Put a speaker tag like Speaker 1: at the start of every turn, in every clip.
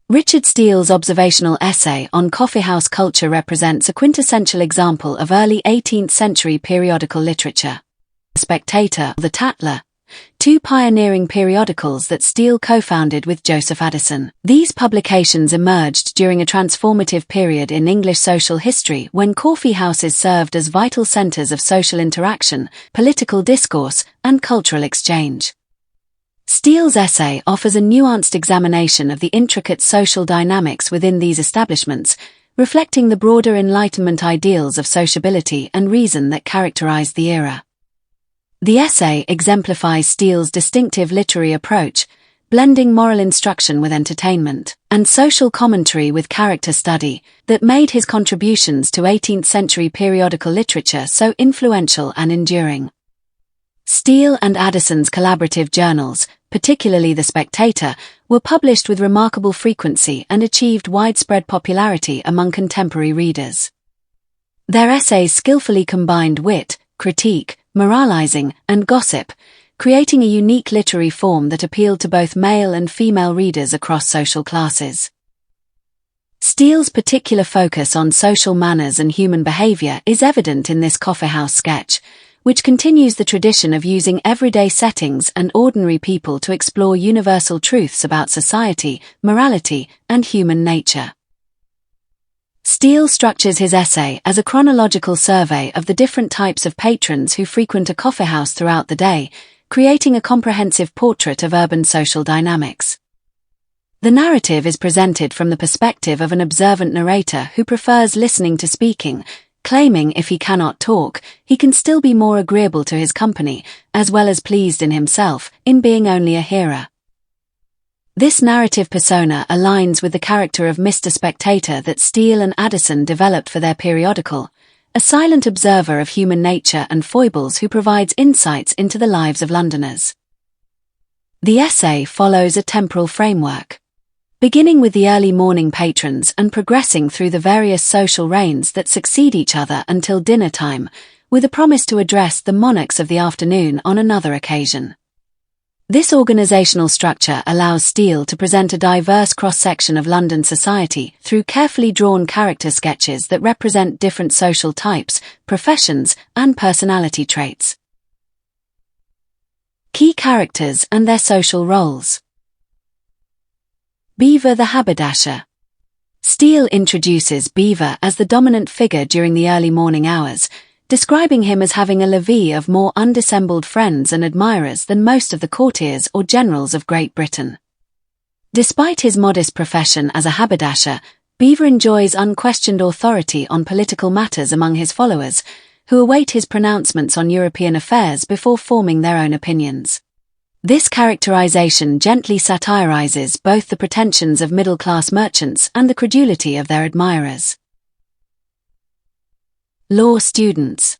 Speaker 1: Richard Steele's observational essay on coffeehouse culture represents a quintessential example of early 18th-century periodical literature. Spectator, the Tatler, two pioneering periodicals that Steele co-founded with Joseph Addison. These publications emerged during a transformative period in English social history when coffeehouses served as vital centers of social interaction, political discourse, and cultural exchange. Steele's essay offers a nuanced examination of the intricate social dynamics within these establishments, reflecting the broader Enlightenment ideals of sociability and reason that characterized the era. The essay exemplifies Steele's distinctive literary approach, blending moral instruction with entertainment, and social commentary with character study, that made his contributions to 18th-century periodical literature so influential and enduring. Steele and Addison's collaborative journals, particularly The Spectator, were published with remarkable frequency and achieved widespread popularity among contemporary readers. Their essays skillfully combined wit, critique, moralizing, and gossip, creating a unique literary form that appealed to both male and female readers across social classes. Steele's particular focus on social manners and human behavior is evident in this coffeehouse sketch, which continues the tradition of using everyday settings and ordinary people to explore universal truths about society, morality, and human nature. Steele structures his essay as a chronological survey of the different types of patrons who frequent a coffeehouse throughout the day, creating a comprehensive portrait of urban social dynamics. The narrative is presented from the perspective of an observant narrator who prefers listening to speaking, claiming if he cannot talk, he can still be more agreeable to his company, as well as pleased in himself, in being only a hearer. This narrative persona aligns with the character of Mr. Spectator that Steele and Addison developed for their periodical, a silent observer of human nature and foibles who provides insights into the lives of Londoners. The essay follows a temporal framework, beginning with the early morning patrons and progressing through the various social reigns that succeed each other until dinner time, with a promise to address the monarchs of the afternoon on another occasion. This organizational structure allows Steele to present a diverse cross-section of London society through carefully drawn character sketches that represent different social types, professions, and personality traits. Key characters and their social roles. Beaver the haberdasher. Steele introduces Beaver as the dominant figure during the early morning hours, describing him as having a levee of more undissembled friends and admirers than most of the courtiers or generals of Great Britain. Despite his modest profession as a haberdasher, Beaver enjoys unquestioned authority on political matters among his followers, who await his pronouncements on European affairs before forming their own opinions. This characterization gently satirizes both the pretensions of middle-class merchants and the credulity of their admirers. Law students.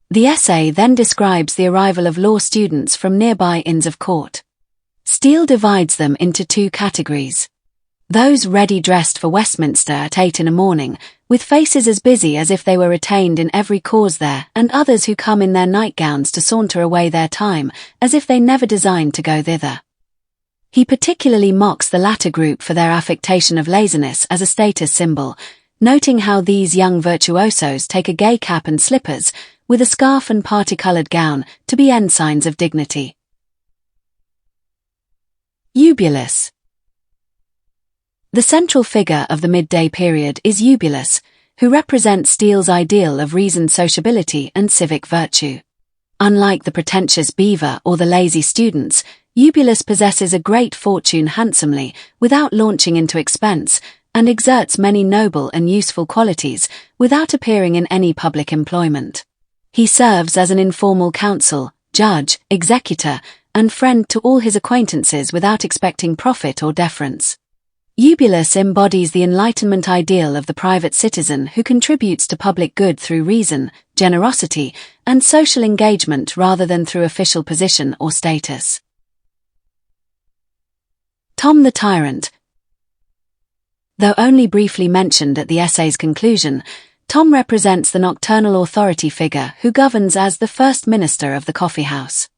Speaker 1: The essay then describes the arrival of law students from nearby Inns of Court. Steele divides them into two categories. Those ready dressed for Westminster at 8 in the morning, with faces as busy as if they were retained in every cause there, and others who come in their nightgowns to saunter away their time, as if they never designed to go thither. He particularly mocks the latter group for their affectation of laziness as a status symbol, noting how these young virtuosos take a gay cap and slippers, with a scarf and parti-coloured gown, to be ensigns of dignity. Eubulus. The central figure of the midday period is Eubulus, who represents Steele's ideal of reasoned sociability and civic virtue. Unlike the pretentious Beaver or the lazy students, Eubulus possesses a great fortune handsomely, without launching into expense, and exerts many noble and useful qualities, without appearing in any public employment. He serves as an informal counsel, judge, executor, and friend to all his acquaintances without expecting profit or deference. Eubulus embodies the Enlightenment ideal of the private citizen who contributes to public good through reason, generosity, and social engagement rather than through official position or status. Tom the Tyrant. Though only briefly mentioned at the essay's conclusion, Tom represents the nocturnal authority figure who governs as the first minister of the coffeehouse.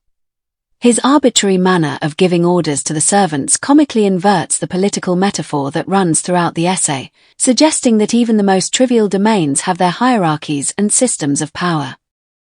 Speaker 1: His arbitrary manner of giving orders to the servants comically inverts the political metaphor that runs throughout the essay, suggesting that even the most trivial domains have their hierarchies and systems of power.